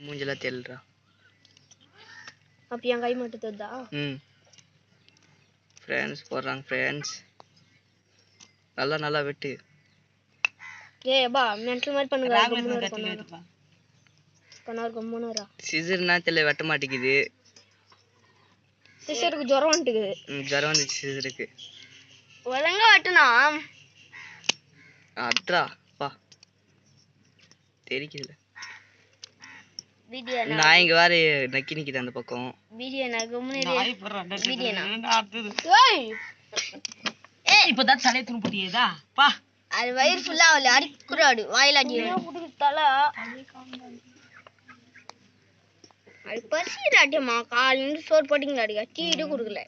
மூஞ்செல்லாம் தெரியலடா. அப்ப என் கை மட்டும் தெரிதா? ஃப்ரெண்ட்ஸ் போடுறாங்க ஃப்ரெண்ட்ஸ். நல்லா வெட்டு. பா மென்டல் மாதிரி பண்ணுங்க. சிசர்னா தெரியல வெட்ட மாட்டேங்குது. சிசருக்கு ஜுரம் வந்துட்டுது. ஜுரம் வந்துச்சு சிசருக்கு. ஒழுங்கா வெட்டுனா அட்ரா பா தெரிக்குதுல. நான் இங்க வேற நக்கி நிக்குது அந்த பக்கம். இப்பதான் தலையை துணுப்பட்டியதா பா. அது வயிறு ஃபுல்லா அவளை அடிக்குறாடு வாயில அடி தலை அது பசிடாட்டியம்மா. காலையில சோறு போட்டிங்களாடியா? டீ கொடுக்கல.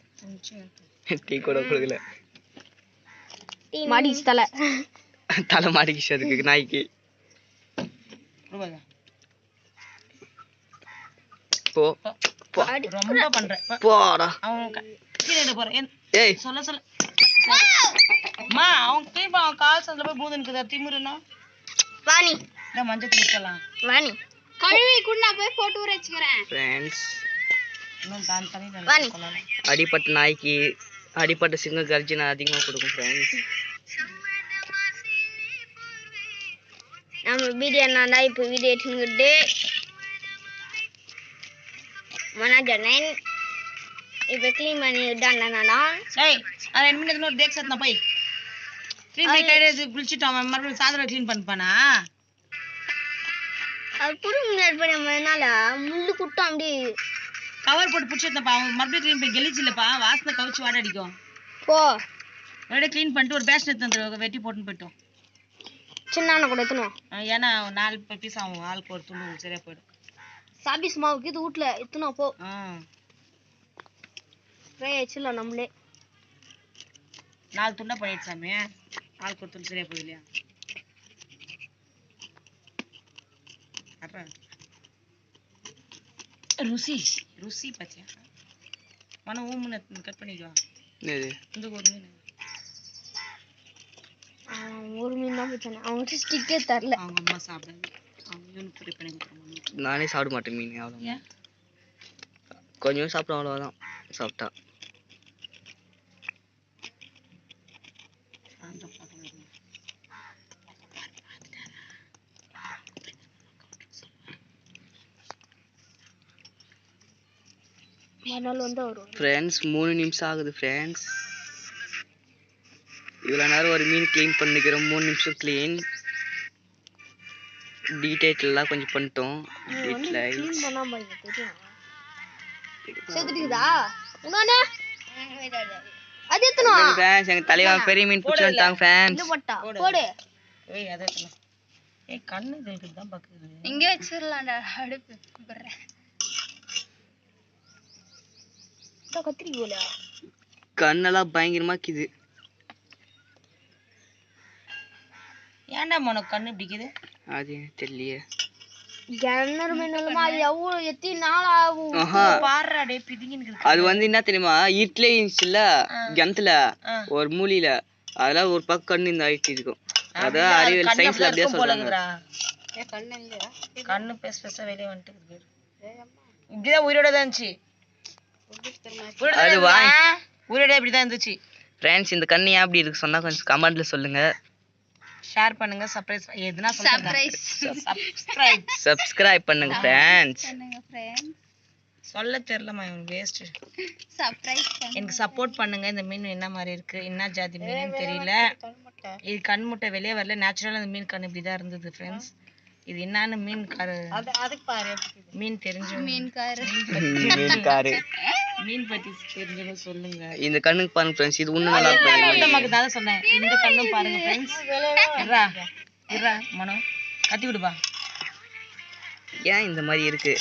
டீ கூட கொடுக்கல. மாடிச்சு தலை மாடிக்கிச்சு அதுக்கு நாய்க்கு. போ ரொம்ப பண்ற போடா. அவங்க கீழே போறேன். ஏய் சொல்ல அம்மா அவங்க திரும்ப அவன் கால் சந்தில போய் பூதனுக்குதா திமுருன்னா வாணி இந்த மஞ்சள் தூக்கலாம் வாணி கழுவி கூட நான் போய் போட்டு ஊற வச்சுக்கிறேன். ஃப்ரெண்ட்ஸ் இன்னும் தான் தனி வாணி அடிப்பட்ட நாய்க்கு அடிப்பட்ட சிங்கம் கர்ஜனை அதிகமாக கொடுக்கும் ஃப்ரெண்ட்ஸ். நம்ம வீடியோ என்னடா இப்போ வீடியோ எடுத்துக்கிட்டு மனாஜனன் இப்போ க்ளீன் பண்ணிட்டான்டா. ஏய் நான் 2 மினிட் இன்னொரு தேக் சத்னா போய் க்ளீன் பண்ணி கையில குளிச்சிட்டு அவன் மறுபடியும் சாயந்தரம் க்ளீன் பண்ணிப்பானா? அது புது முன்னாடி பண்ணனால முள்ளு குட்டம் அப்படி கவர் போட்டு பிடிச்சிருந்தப்பா. அவன் மறுபடியும் க்ளீன் பண்ணி கெளிச்சு இல்லப்பா. வாசனை கவிச்சு வாட அடிக்கும். போ மறுபடியும் க்ளீன் பண்ணிட்டு ஒரு பேஷன் எடுத்து வெட்டி போட்டுன்னு போயிட்டோம். சின்ன கூட எத்தணும். ஏன்னா 4 பீஸ் ஆகும். ஆளுக்கு ஒரு துண்டு சரியா போயிடும். சாபிஸ் மாவுக்கு இது வீட்ல எத்தணும் போ. ஃப்ரை ஆயிடுச்சுல நம்மளே 4 துண்டா பண்ணிட்டு சாமி. ஆளுக்கு ஒரு துண்டு சரியா போகுது இல்லையா? ருசி பாத்தியா? மன ஊமுன்னு கட் பண்ணிக்குவா. இந்த ஒரு மீன் தான் போச்சானே. அவங்க ஸ்டிக்கே தரல. அவங்க அம்மா சாப்பிடாது. அவங்க ப்ரிப்பேர் பண்ணி கொடுத்துருவாங்க. நானே சாப்பிட மாட்டேன் மீன். அவ்வளோ கொஞ்சம் சாப்பிடும் அவ்வளோதான். சாப்பிட்டா ஃப்ரெண்ட்ஸ் 3 நிமிஷம் ஆகுது ஃப்ரெண்ட்ஸ். இவ்வளோ நேரம் ஒரு மீன் க்ளீன் பண்ணிக்கிறோம். 3 நிமிஷம் க்ளீன். டீடைல்லாம் கொஞ்சம் பண்ணிட்டோம். எங்க தலைவன் பெரிய மீன் பிடிச்சி வந்துட்டாங்க ஃப்ரெண்ட்ஸ். கண்ணு தான் பாக்குது. இங்க வச்சிரலாம்டா அடுப்பு. கத்திரி போல கண்ணெல்லாம் பயங்கரமா இருக்குது. ஏன்டா மனோ கண்ணு பிடிக்குது? அது தெரியலையே. அது வந்து என்ன தெரியுமா? இட்லி இருந்துச்சுல்ல கிணத்துல ஒரு மூலியில அதெல்லாம் ஒரு பக்கம் கண்ணு இந்த ஆயிட்டு இருக்கும். அதான் அறிவியல் சயின்ஸ்ல அப்படியே சொல்றாங்க. கண்ணு பெருசா வெளியே வந்துட்டு இப்படிதான் உயிரோட தான் இருந்துச்சு. உயிரோட இப்படிதான் இருந்துச்சு. ஃப்ரெண்ட்ஸ் இந்த கண்ணு ஏன் அப்படி இருக்கு சொன்னா கொஞ்சம் கமெண்ட்ல சொல்லுங்க. ஷேர் பண்ணுங்க. சப்ஸ்கிரைப் பண்ணுங்க ஃப்ரெண்ட்ஸ். சொல்ல தெரியலமா இவங்க வேஸ்ட். எனக்கு சப்போர்ட் பண்ணுங்க. இந்த மீன் என்ன மாதிரி இருக்கு, என்ன ஜாதி மீன் தெரியல. இது கண் முட்டை வெளியே வரல. நேச்சுரலா இந்த மீன் கண் இப்படிதான் இருந்தது ஃப்ரெண்ட்ஸ். இது என்னன்னு மீன் தெரிஞ்சு மீன் பத்தி தெரிஞ்சவங்க சொல்லுங்க. இந்த கண்ணுக்கு பாருங்க ஃப்ரெண்ட்ஸ். இது இன்னும் நல்லா இருக்கு. நான் சொன்னேன் இந்த கண்ணும் பாருங்க ஃப்ரெண்ட்ஸ். இருடா மனோ கத்தி விடுப்பா. ஏன் இந்த மாதிரி இருக்கு?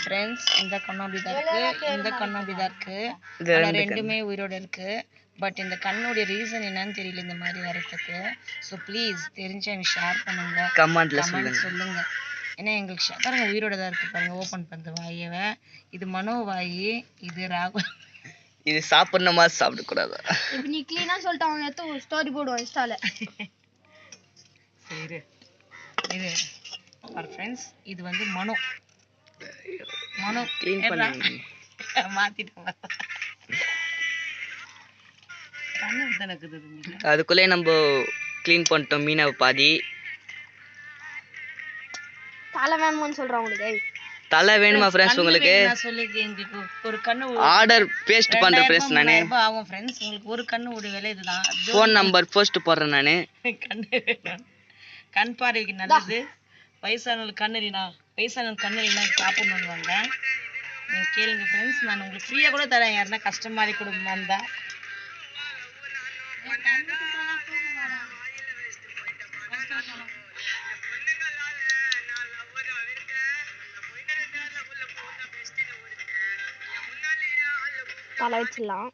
ஃப்ரெண்ட்ஸ் இந்த கண்ணும் அப்படிதான் இருக்கு. இந்த கண்ணும் அப்படிதான் இருக்கு. ரெண்டுமே உயிரோட இருக்கு. பட் இந்த கண்ணோட ரீசன் என்னன்னு தெரியல இந்த மாதிரி வரதுக்கு. ஸோ ப்ளீஸ் தெரிஞ்ச எனக்கு ஷேர் பண்ணுங்க. கமெண்ட்ல சொல்லுங்க. ஏன்னா எங்களுக்கு பாருங்க உயிரோட தான் இருக்கு பாருங்க. ஓப்பன் பண்ணுற வாயவை. இது மனோ வாயி. இது ராகு. இது சாப்பிடணுமா சாப்பிடக்கூடாதா? இப்போ நீ க்ளீனா சொல்லிட்டு அவன் எடுத்து ஒரு ஸ்டோரி போடுவான் இன்ஸ்டால. சரி இது பார் ஃப்ரெண்ட்ஸ், இது வந்து மனோ க்ளீன் பண்ணி மாத்திட்டேன். அதுக்குள்ளே நம்ம க்ளீன் பண்ணிட்டோம் மீனை பாதி. தலை வேணுமான்னு சொல்றேன் உங்களுக்கு. தலை வேணுமா ஃப்ரெண்ட்ஸ் உங்களுக்கு? எங்களுக்கு ஒரு கண்ணு ஆர்டர் பேஸ்ட் பண்ற ஃப்ரெண்ட்ஸ் நானு. ஆகும் ஃப்ரெண்ட்ஸ், உங்களுக்கு ஒரு கண்ணு உடைய விலை இதுதான். ஃபோன் நம்பர் போஸ்ட் போடுறேன் நானு. கண் பார்வைக்கு நல்லது. வயசானவங்களுக்கு கண்ணறினா சாப்பிடணும்னு வந்தேன். நீங்க கேளுங்க ஃப்ரெண்ட்ஸ், நான் உங்களுக்கு ஃப்ரீயா கூட தரேன். யாருன்னா கஷ்டமாரி கொடுமா இருந்தா. தலை வச்சிடலாம்.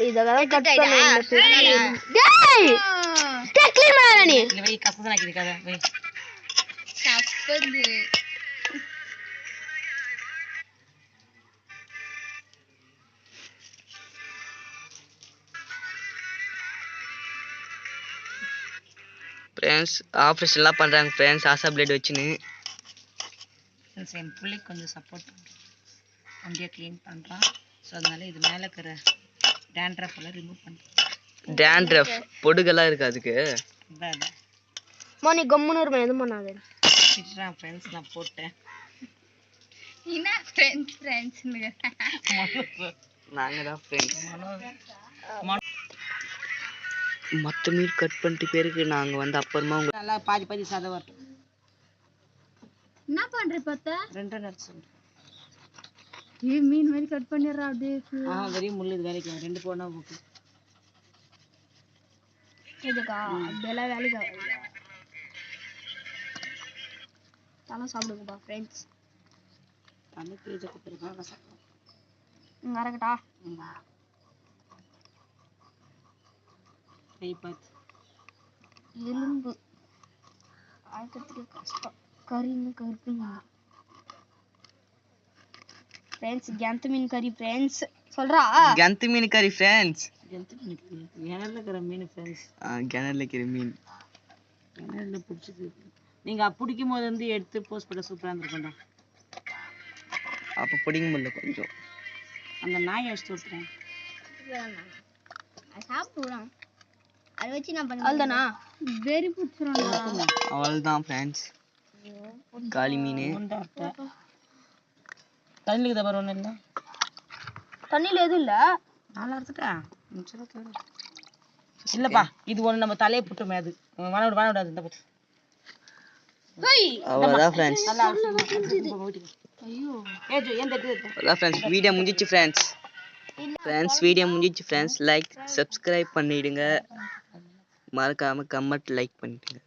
இதெல்லாம் கட் பண்ணி வை, கசதான் ஆக்கிருக்காத வை. ஃப்ரெண்ட்ஸ் ஆப்ரேஷன்லாம் பண்றாங்க ஃப்ரெண்ட்ஸ், ஆசா பிளேட் வச்சுன்னு. என் பிள்ளைக்கு கொஞ்சம் சப்போர்ட் பண்ணுறேன், வண்டியை க்ளீன் பண்ணுறான். ஸோ அதனால இது மேலே இருக்கிற டேண்ட்ரஃப் எல்லாம் ரிமூவ் பண்ணுறேன். டேண்ட்ரஃப் பொடுகெல்லாம் இருக்கு அதுக்கு. அதான் மோனி கம்முன்னு இருப்பேன், எதுவும் பண்ணாது. திட்டுறான் ஃப்ரெண்ட்ஸ், நான் போட்டேன். என்ன ஃப்ரெண்ட்ஸ் நாங்க தான் ஃப்ரெண்ட்ஸ். மற்ற மீட் கட் பண்ணிட்டு பேருக்கு நாங்க வந்து அப்புறமா உங்க நல்லா பாதி சாதம் வரட்டும். என்ன பண்ற பார்த்தா 2 நட்ஸ் மீன் மாதிரி கட் பண்ணிடுறா அப்படியே. வெறி முள்ளு இது வேலைக்கு 2 போனா போக்கு. இதுக்கா அப்படியெல்லாம் வேலைக்கு ஆகாது. தலை சாப்பிடுங்கப்பா ஃப்ரெண்ட்ஸ். தலை பேஜ கொடுத்துருக்காங்க சாப்பிடும். இங்கே இருக்கட்டா. எலும்பு ஆய்க்கிறதுக்கு கஷ்டம். கறின்னு கருப்புங்க ஃப்ரெண்ட்ஸ். கெந்த மீன் கறி ஃப்ரெண்ட்ஸ் சொல்றா. கெந்த மீன் கறி ஃப்ரெண்ட்ஸ். கிணறுல இருக்கிற மீன் ஃப்ரெண்ட்ஸ். கிணறுல இருக்கிற மீன் கிணறுல பிடிச்சது. நீங்க பிடிக்கும் போது வந்து எடுத்து போஸ்ட் பண்ண சூப்பரா இருந்திருக்கும்டா. அப்ப பிடிக்க முடியல கொஞ்சம். அந்த நாயை வச்சு விட்டுறேன். சாப்பிடுறான் அதை வச்சு நான் பண்ண அவ்வளோதானா? வெரி பிடிச்சிரும். அவ்வளோதான் ஃப்ரெண்ட்ஸ். காளி மீன் தண்ணிக்கு தவிர ஒன்றும் இல்லை. தண்ணியில் எதுவும் இல்லை. நல்லா இருக்குதா? இல்லப்பா, இது ஒன்று நம்ம தலையை புட்டுமே. அது வாழவிடாது. இந்த போட்டு அவ்வளோதான் ஃப்ரெண்ட்ஸ். ஐயோ ஏன் தட்டு? அவ்வளோதான் ஃப்ரெண்ட்ஸ், வீடியோ முடிஞ்சிச்சு ஃப்ரெண்ட்ஸ். வீடியோ முடிஞ்சிச்சு ஃப்ரெண்ட்ஸ். லைக் சப்ஸ்கிரைப் பண்ணிடுங்க, மறக்காம கமெண்ட் லைக் பண்ணிடுங்க.